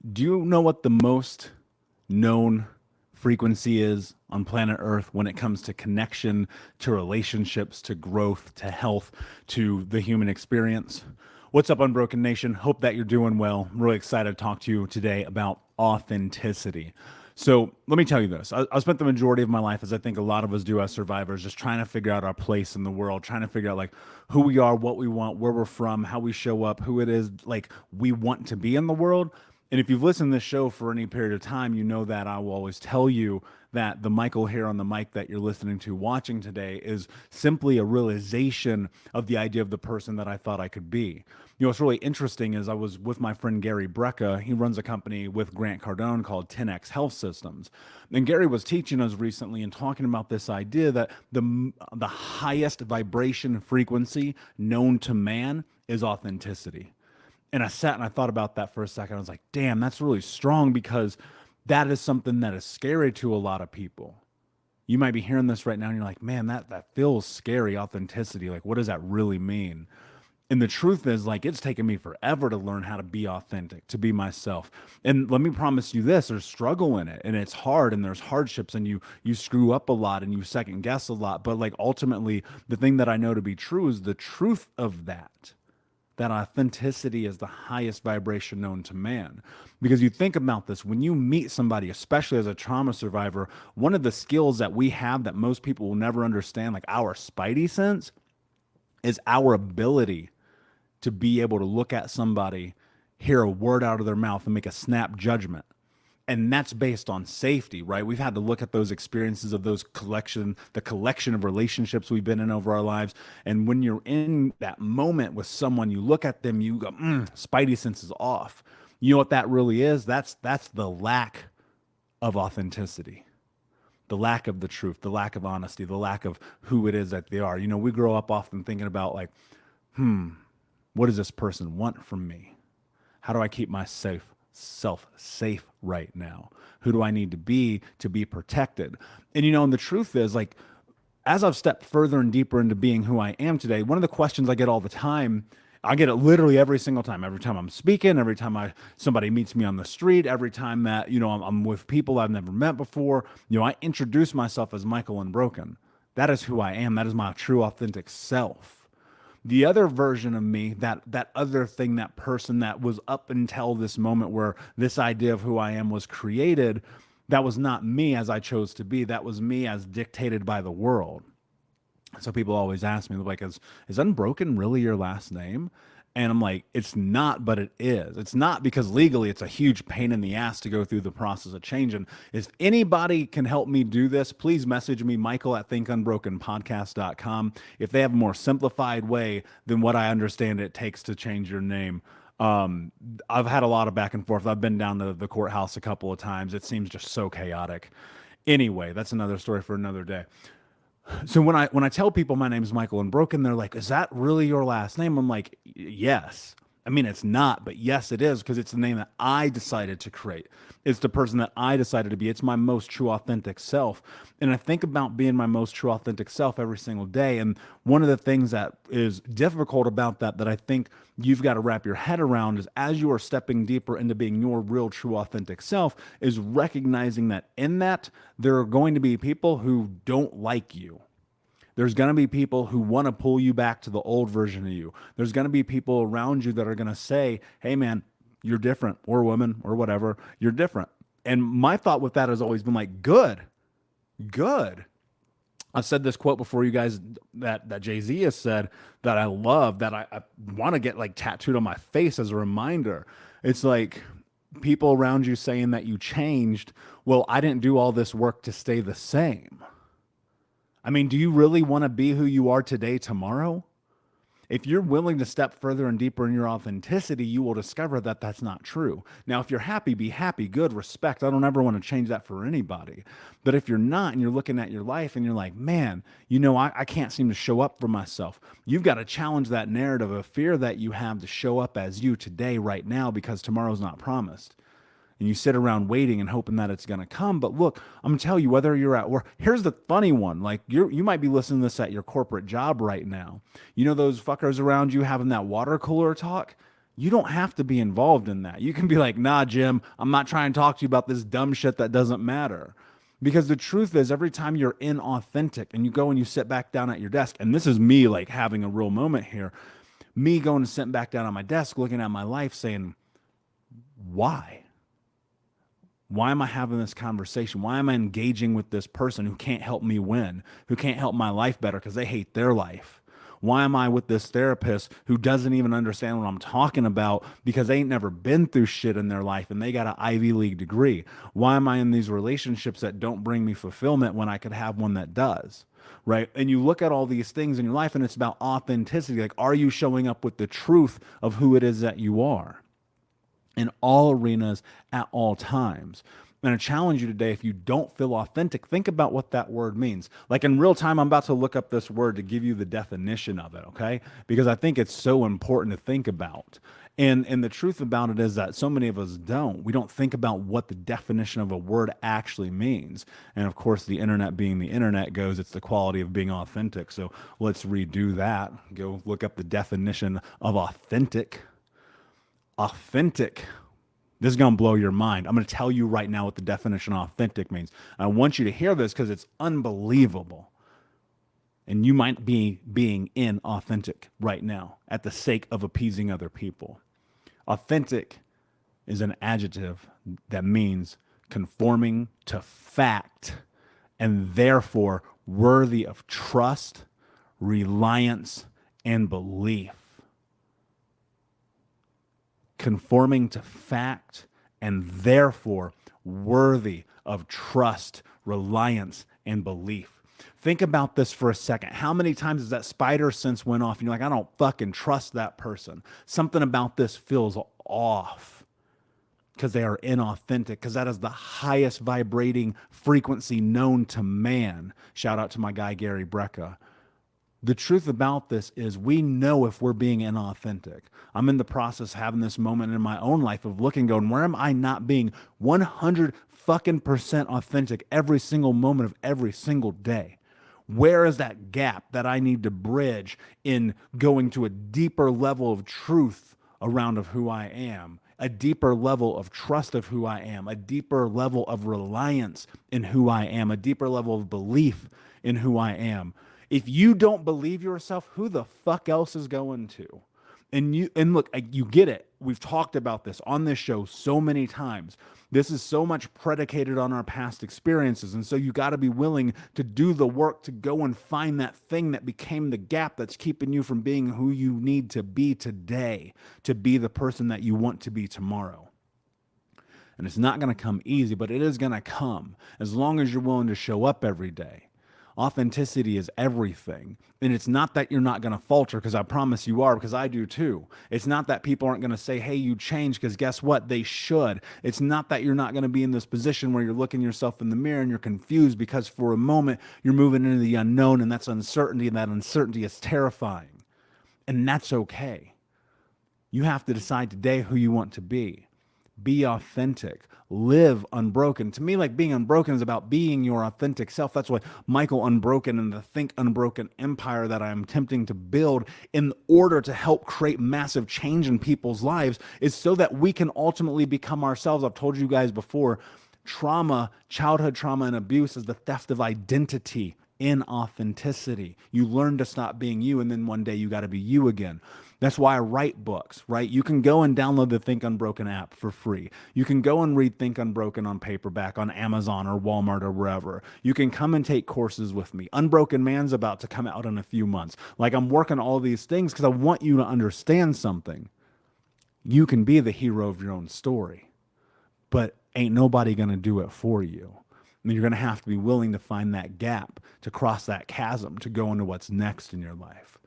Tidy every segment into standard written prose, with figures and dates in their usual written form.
Do you know what the most known frequency is on planet Earth when it comes to connection, to relationships, to growth, to health, to the human experience? What's up, Unbroken Nation? Hope that you're doing well. I'm really excited to talk to you today about authenticity. So let me tell you this. I spent the majority of my life, as I think a lot of us do as survivors, just trying to figure out our place in the world, trying to figure out like who we are, what we want, where we're from, how we show up, who it is like we want to be in the world. And if you've listened to this show for any period of time, you know that I will always tell you that the Michael here on the mic that you're listening to watching today is simply a realization of the idea of the person that I thought I could be. You know, what's really interesting is I was with my friend Gary Brecka. He runs a company with Grant Cardone called 10X Health Systems. And Gary was teaching us recently and talking about this idea that the highest vibration frequency known to man is authenticity. And I sat and I thought about that for a second. I was like, damn, that's really strong because that is something that is scary to a lot of people. You might be hearing this right now and you're like, man, that feels scary, authenticity. Like, what does that really mean? And the truth is, like, it's taken me forever to learn how to be authentic, to be myself. And let me promise you this, there's struggle in it and it's hard and there's hardships and you screw up a lot and you second guess a lot. But like ultimately, the thing that I know to be true is the truth of that authenticity is the highest vibration known to man. Because you think about this, when you meet somebody, especially as a trauma survivor, one of the skills that we have that most people will never understand, like our spidey sense, is our ability to be able to look at somebody, hear a word out of their mouth, and make a snap judgment. And that's based on safety, right? We've had to look at those experiences of the collection of relationships we've been in over our lives. And when you're in that moment with someone, you look at them, you go, spidey sense is off. You know what that really is? That's the lack of authenticity, the lack of the truth, the lack of honesty, the lack of who it is that they are. You know, we grow up often thinking about like, what does this person want from me? How do I keep self safe right now? Who do I need to be protected? And you know, and the truth is like, as I've stepped further and deeper into being who I am today, one of the questions I get all the time, I get it literally every single time. Every time I'm speaking, every time somebody meets me on the street, every time that, you know, I'm with people I've never met before, you know, I introduce myself as Michael Unbroken. That is who I am. That is my true authentic self. The other version of me, that other thing, that person that was up until this moment where this idea of who I am was created, that was not me as I chose to be. That was me as dictated by the world. So people always ask me, like, is Unbroken really your last name? And I'm like, it's not, but it is. It's not because legally it's a huge pain in the ass to go through the process of change. And if anybody can help me do this, please message me, Michael at thinkunbrokenpodcast.com. If they have a more simplified way than what I understand it takes to change your name. I've had a lot of back and forth. I've been down to the courthouse a couple of times. It seems just so chaotic. Anyway, that's another story for another day. So when I tell people my name is Michael Unbroken, they're like, "Is that really your last name?" I'm like, "Yes." I mean, it's not, but yes, it is because it's the name that I decided to create. It's the person that I decided to be. It's my most true, authentic self. And I think about being my most true, authentic self every single day. And one of the things that is difficult about that I think you've got to wrap your head around is as you are stepping deeper into being your real, true, authentic self, is recognizing that in that there are going to be people who don't like you. There's going to be people who want to pull you back to the old version of you. There's going to be people around you that are going to say, hey, man, you're different, or woman, or whatever, you're different. And my thought with that has always been like, good, good. I've said this quote before, you guys, that Jay-Z has said that I love, that I want to get like tattooed on my face as a reminder. It's like people around you saying that you changed. Well, I didn't do all this work to stay the same. I mean, do you really want to be who you are today, tomorrow? If you're willing to step further and deeper in your authenticity, you will discover that that's not true. Now, if you're happy, be happy, good, respect. I don't ever want to change that for anybody. But if you're not and you're looking at your life and you're like, man, you know, I can't seem to show up for myself. You've got to challenge that narrative of fear that you have to show up as you today, right now, because tomorrow's not promised. And you sit around waiting and hoping that it's going to come. But look, I'm going to tell you, whether you're at work, here's the funny one. Like you might be listening to this at your corporate job right now. You know those fuckers around you having that water cooler talk? You don't have to be involved in that. You can be like, nah, Jim, I'm not trying to talk to you about this dumb shit that doesn't matter. Because the truth is, every time you're inauthentic and you go and you sit back down at your desk, and this is me like having a real moment here, me going to sit back down on my desk, looking at my life, saying, why? Why am I having this conversation? Why am I engaging with this person who can't help me win, who can't help my life better because they hate their life? Why am I with this therapist who doesn't even understand what I'm talking about because they ain't never been through shit in their life and they got an Ivy League degree? Why am I in these relationships that don't bring me fulfillment when I could have one that does? Right. And you look at all these things in your life and it's about authenticity. Like, are you showing up with the truth of who it is that you are? In all arenas at all times. And I challenge you today, if you don't feel authentic, think about what that word means. Like in real time, I'm about to look up this word to give you the definition of it, okay? Because I think it's so important to think about. And the truth about it is that so many of us don't. We don't think about what the definition of a word actually means. And of course, the internet being the internet goes, it's the quality of being authentic. So let's redo that. Go look up the definition of authentic. Authentic. This is going to blow your mind. I'm going to tell you right now what the definition of authentic means. I want you to hear this because it's unbelievable. And you might be being inauthentic right now at the sake of appeasing other people. Authentic is an adjective that means conforming to fact and therefore worthy of trust, reliance, and belief. Conforming to fact and therefore worthy of trust, reliance, and belief. Think about this for a second. How many times has that spider sense went off and you're like, I don't fucking trust that person. Something about this feels off because they are inauthentic, because that is the highest vibrating frequency known to man. Shout out to my guy, Gary Brecka. The truth about this is we know if we're being inauthentic. I'm in the process of having this moment in my own life of looking, going, where am I not being 100 fucking percent authentic every single moment of every single day? Where is that gap that I need to bridge in going to a deeper level of truth around of who I am, a deeper level of trust of who I am, a deeper level of reliance in who I am, a deeper level of belief in who I am? If you don't believe yourself, who the fuck else is going to? And look, you get it. We've talked about this on this show so many times. This is so much predicated on our past experiences. And so you got to be willing to do the work to go and find that thing that became the gap that's keeping you from being who you need to be today, to be the person that you want to be tomorrow. And it's not going to come easy, but it is going to come as long as you're willing to show up every day. Authenticity is everything. And it's not that you're not going to falter, because I promise you are, because I do too. It's not that people aren't going to say, hey, you changed, because guess what? They should. It's not that you're not going to be in this position where you're looking yourself in the mirror and you're confused because for a moment you're moving into the unknown, and that's uncertainty, and that uncertainty is terrifying. And that's okay. You have to decide today who you want to be. Be authentic. Live unbroken. To me, like, being unbroken is about being your authentic self. That's why Michael Unbroken and the Think Unbroken empire that I'm attempting to build in order to help create massive change in people's lives is so that we can ultimately become ourselves. I've told you guys before, trauma, childhood trauma and abuse is the theft of identity. Inauthenticity. You learn to stop being you, and then one day you got to be you again. That's why I write books, right? You can go and download the Think Unbroken app for free. You can go and read Think Unbroken on paperback on Amazon or Walmart or wherever. You can come and take courses with me. Unbroken Man's about to come out in a few months. Like, I'm working all these things because I want you to understand something. You can be the hero of your own story, but ain't nobody going to do it for you. I mean, you're going to have to be willing to find that gap, to cross that chasm, to go into what's next in your life.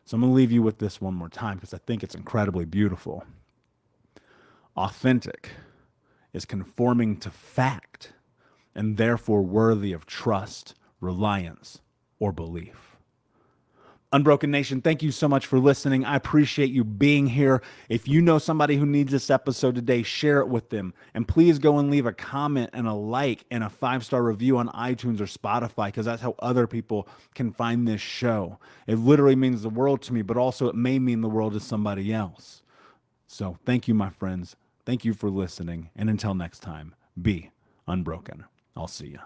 So I'm going to leave you with this one more time because I think it's incredibly beautiful. Authentic is conforming to fact and therefore worthy of trust, reliance, or belief. Unbroken Nation, thank you so much for listening. I appreciate you being here. If you know somebody who needs this episode today, share it with them. And please go and leave a comment and a like and a 5-star review on iTunes or Spotify, because that's how other people can find this show. It literally means the world to me, but also it may mean the world to somebody else. So thank you, my friends. Thank you for listening. And until next time, be unbroken. I'll see you.